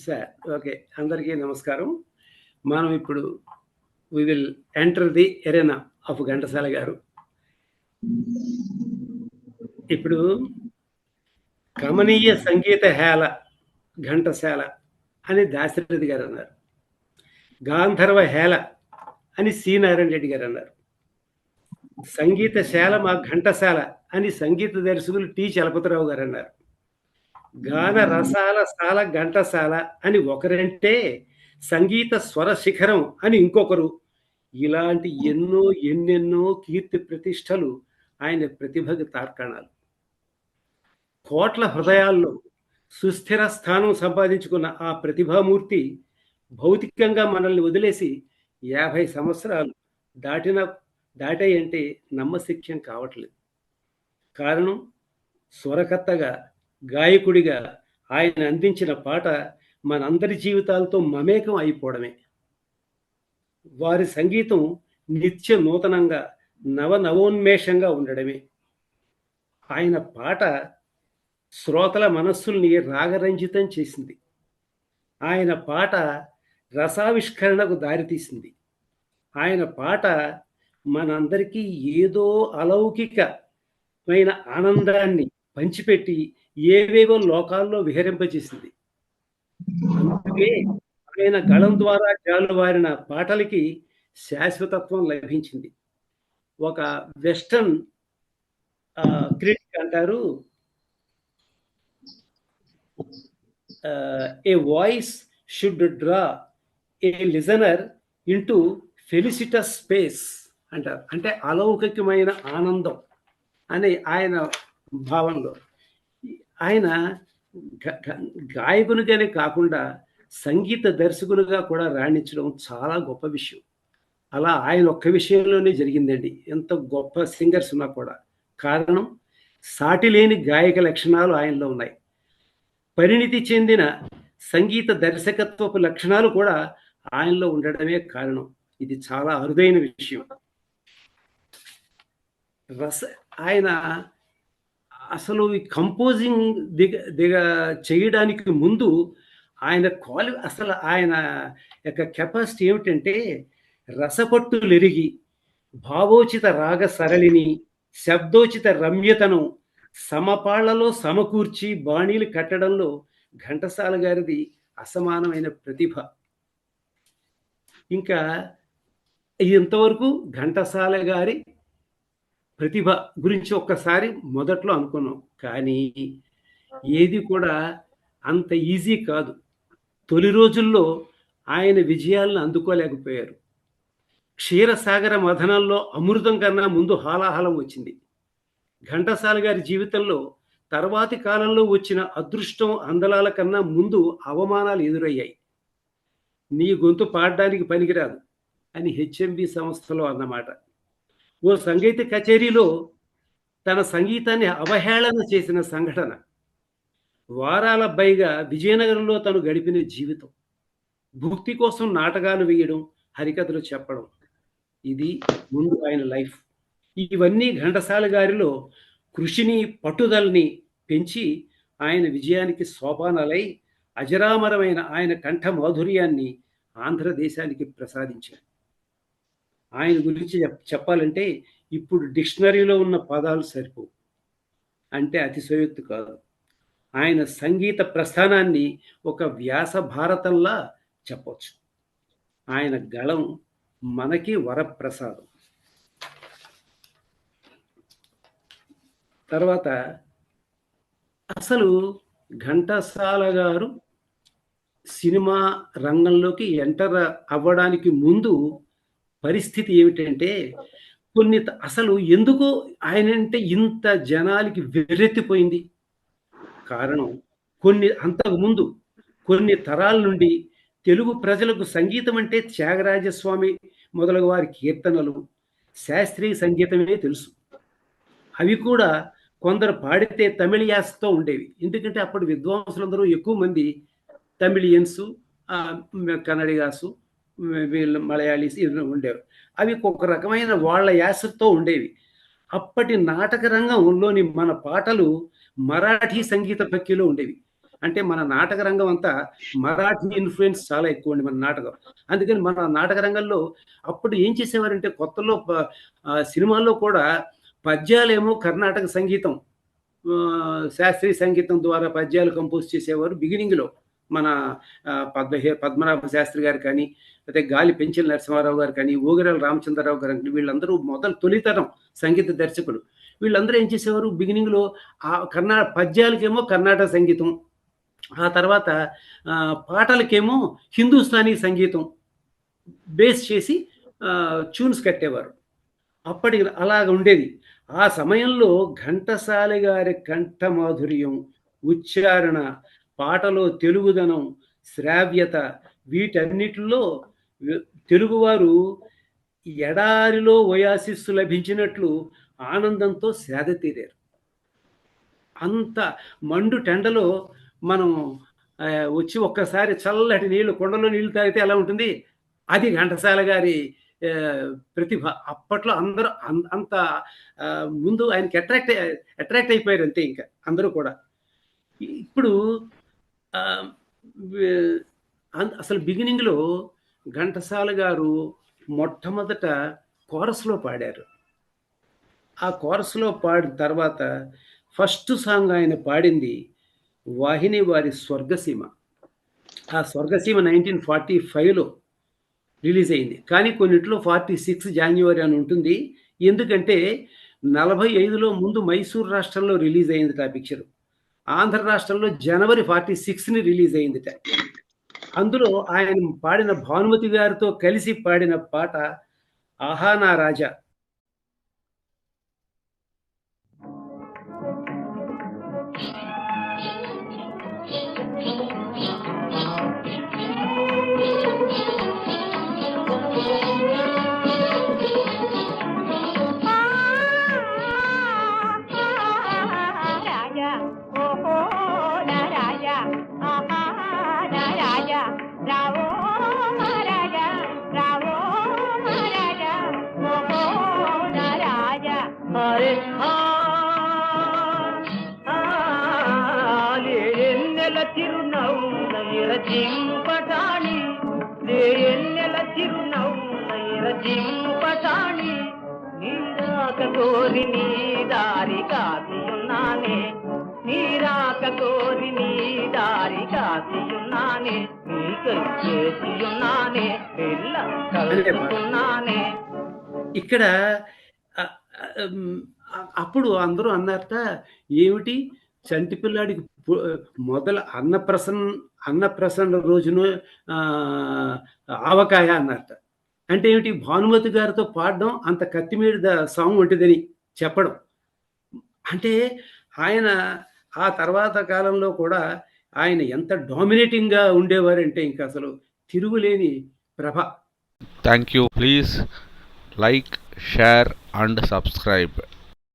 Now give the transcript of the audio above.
Sir okay. అందరికీ నమస్కారం. మనం ఇప్పుడు we will enter the arena of Ghantasala గారు. ఇప్పుడు కమనీయ సంగీత హేళ ఘంటసాల అని దాశరథి గారు అన్నారు. గాంధర్వ హేళ అని సి నారాయణ రెడ్డి గారు అన్నారు. సంగీత శాల మా ఘంటసాల అని సంగీత దర్శకులు టి చలపతిరావు గారు అన్నారు. గాన రసాల సాల ఘంటసాల అని ఒకరంటే సంగీత స్వర శిఖరం అని ఇంకొకరు. ఇలాంటి ఎన్నెన్నో కీర్తి ప్రతిష్టలు ఆయన ప్రతిభకు తార్కాణాలు. కోట్ల హృదయాల్లో సుస్థిర స్థానం సంపాదించుకున్న ఆ ప్రతిభామూర్తి భౌతికంగా మనల్ని వదిలేసి 50 సంవత్సరాలు దాటాయంటే నమ్మశక్యం కావట్లేదు. కారణం స్వరకర్తగా, గాయకుడిగా ఆయన అందించిన పాట మనందరి జీవితాలతో మమేకం అయిపోవడమే. వారి సంగీతం నిత్య నూతనంగా, నవోన్మేషంగా ఉండడమే. ఆయన పాట శ్రోతల మనస్సుల్ని రాగరంజితం చేసింది. ఆయన పాట రసావిష్కరణకు దారితీసింది. ఆయన పాట మనందరికీ ఏదో అలౌకికమైన ఆనందాన్ని పంచిపెట్టి ఏవేవో లోకాల్లో విహరింపజేసింది. అందుకే ఆయన గళం ద్వారా జాలువారిన పాటలకి శాశ్వతత్వం లభించింది. ఒక వెస్టర్న్ క్రిటిక్ అంటారు, a voice should draw a listener into felicitous space అంటారు. అంటే అలౌకికమైన ఆనందం అని ఆయన భావంలో. ఆయన గాయకునిగానే కాకుండా సంగీత దర్శకులుగా కూడా రాణించడం చాలా గొప్ప విషయం. అలా ఆయన ఒక్క విషయంలోనే జరిగిందండి. ఎంత గొప్ప సింగర్స్ ఉన్నా కూడా. కారణం సాటి లేని గాయక లక్షణాలు ఆయనలో ఉన్నాయి. పరిణితి చెందిన సంగీత దర్శకత్వపు లక్షణాలు కూడా ఆయనలో ఉండడమే కారణం. ఇది చాలా అరుదైన విషయం. ఆయన అసలు ఈ కంపోజింగ్ చేయడానికి ముందు అసలు ఆయన యొక్క కెపాసిటీ ఏమిటంటే, రసపట్టులెరిగి భావోచిత రాగ సరళిని, శబ్దోచిత రమ్యతను సమపాళ్లలో సమకూర్చి బాణీలు కట్టడంలో ఘంటసాల గారిది అసమానమైన ప్రతిభ. ఇంకా ఇంతవరకు ఘంటసాల గారి ప్రతిభ గురించి ఒక్కసారి మొదట్లో అనుకున్నాం, కానీ ఏది కూడా అంత ఈజీ కాదు. తొలి రోజుల్లో ఆయన విజయాలను అందుకోలేకపోయారు. క్షీరసాగర మథనంలో అమృతం కన్నా ముందు హాలాహలం వచ్చింది. ఘంటసాల గారి జీవితంలో తర్వాతి కాలంలో వచ్చిన అదృష్టం అందలాల కన్నా ముందు అవమానాలు ఎదురయ్యాయి. నీ గొంతు పాడడానికి పనికిరాదు అని హెచ్ఎంబి సంస్థలో అన్నమాట. ఓ సంగీత కచేరీలో తన సంగీతాన్ని అవహేళన చేసిన సంఘటన. వారాల పైగా విజయనగరంలో తను గడిపిన జీవితం. భుక్తి కోసం నాటకాలు వేయడం, హరికథలు చెప్పడం, ఇది ముందు ఆయన లైఫ్. ఇవన్నీ ఘంటసాల గారిలో కృషిని, పట్టుదలని పెంచి ఆయన విజయానికి సోపానాలై అజరామరమైన ఆయన కంఠ మాధుర్యాన్ని ఆంధ్రదేశానికి ప్రసాదించారు. ఆయన గురించి చెప్పాలంటే ఇప్పుడు డిక్షనరీలో ఉన్న పదాలు సరిపోవు, అంటే అతిశయోక్తి కాదు. ఆయన సంగీత ప్రస్థానాన్ని ఒక వ్యాస భారతంలా చెప్పవచ్చు. ఆయన గళం మనకి వరప్రసాదం. తర్వాత అసలు ఘంటసాల గారు సినిమా రంగంలోకి ఎంటర్ అవ్వడానికి ముందు పరిస్థితి ఏమిటంటే, అసలు ఎందుకో ఆయన అంటే ఇంత జనాలకి వెర్రెత్తిపోయింది. కారణం అంతకుముందు కొన్ని తరాల నుండి తెలుగు ప్రజలకు సంగీతం అంటే త్యాగరాజస్వామి మొదలగు వారి కీర్తనలు, శాస్త్రీయ సంగీతమే తెలుసు. అవి కూడా కొందరు పాడితే తమిళ యాసతో ఉండేవి. ఎందుకంటే అప్పుడు విద్వాంసులందరూ ఎక్కువ మంది తమిళియన్స్, కన్నడిగాసు, వీళ్ళు మలయాళీస్ ఉండేవి. అవి ఒక రకమైన వాళ్ళ యాసతో ఉండేవి. అప్పటి నాటక రంగంలోని మన పాటలు మరాఠీ సంగీత పక్కిలో ఉండేవి. అంటే మన నాటక రంగం అంతా మరాఠీ ఇన్ఫ్లుయెన్స్ చాలా ఎక్కువ అండి మన నాటకం. అందుకని మన నాటక రంగంలో అప్పుడు ఏం చేసేవారంటే కొత్తలో సినిమాల్లో కూడా పద్యాలేమో కర్ణాటక సంగీతం, శాస్త్రీయ సంగీతం ద్వారా పద్యాలు కంపోజ్ చేసేవారు బిగినింగ్లో. మన పద్మనాభ శాస్త్రి గారు కానీ, లేకపోతే గాలి పెంచల నరసింహారావు గారు కానీ, ఓగిరాల రామచంద్రరావు గారు కానీ, వీళ్ళందరూ తొలితరం సంగీత దర్శకులు. వీళ్ళందరూ ఏం చేసేవారు బిగినింగ్లో ఆ పద్యాలకేమో కర్ణాటక సంగీతం, ఆ తర్వాత పాటలకేమో హిందుస్థానీ సంగీతం బేస్ చేసి ట్యూన్స్ కట్టేవారు. అప్పటి అలాగ ఉండేది. ఆ సమయంలో ఘంటసాల గారి కంఠమాధుర్యం, ఉచ్చారణ, పాటలో తెలుగుదనం, శ్రావ్యత, వీటన్నిటిలో తెలుగువారు ఎడారిలో ఓయాసిస్సు లభించినట్లు ఆనందంతో సేద తీరారు. అంత మండు టెండలో మనం వచ్చి ఒక్కసారి చల్లటి నీళ్లు, కొండలో నీళ్లు తాగితే ఎలా ఉంటుంది, అది ఘంటసాల గారి ప్రతిభ. అప్పట్లో అందరూ అంత ముందు ఆయనకి అట్రాక్ట్ అయిపోయారు అంతే, ఇంకా అందరూ కూడా. ఇప్పుడు అసలు బిగినింగ్లో ఘంటసాల గారు మొట్టమొదట కోరస్లో పాడారు. ఆ కోరస్లో పాడిన తర్వాత ఫస్ట్ సాంగ్ ఆయన పాడింది వాహిని వారి స్వర్గసీమ. ఆ స్వర్గసీమ 1945లో రిలీజ్ అయింది. కానీ కొన్నిట్లో 46 జాన్యువరి అని ఉంటుంది. ఎందుకంటే 45లో ముందు మైసూర్ రాష్ట్రంలో రిలీజ్ అయింది ఆ పిక్చరు. ఆంధ్ర రాష్ట్రంలో జనవరి 46ని రిలీజ్ అయిందిట. అందులో ఆయన పాడిన భానుమతి గారితో కలిసి పాడిన పాట ఆహా నా రాజా. జింపటాణి ఎన్నెల చిరునవ్వుల జింపటాణి నీరాక కోరి నీ దారి కాసియున్నానే, నీరాక కోరి నీ దారి కాసియున్నానే, నీకై చేసియున్నానే, పిల్ల కలుసుకున్నానే. ఇక్కడ అప్పుడు అందరూ అన్నారట, ఏమిటి చంటి పిల్లాడికి మొదల అన్నప్రసన్న రోజున ఆవకాయ అన్నారట. అంటే ఏమిటి, భానుమతి గారితో పాడడం అంత కత్తిమీద సాంగ్ ఉంటుందని చెప్పడం. అంటే ఆయన ఆ తర్వాత కాలంలో కూడా ఆయన ఎంత డామినేటింగ్గా ఉండేవారంటే ఇంకా అసలు తిరుగులేని ప్రభ. Thank you. Please like, share and subscribe.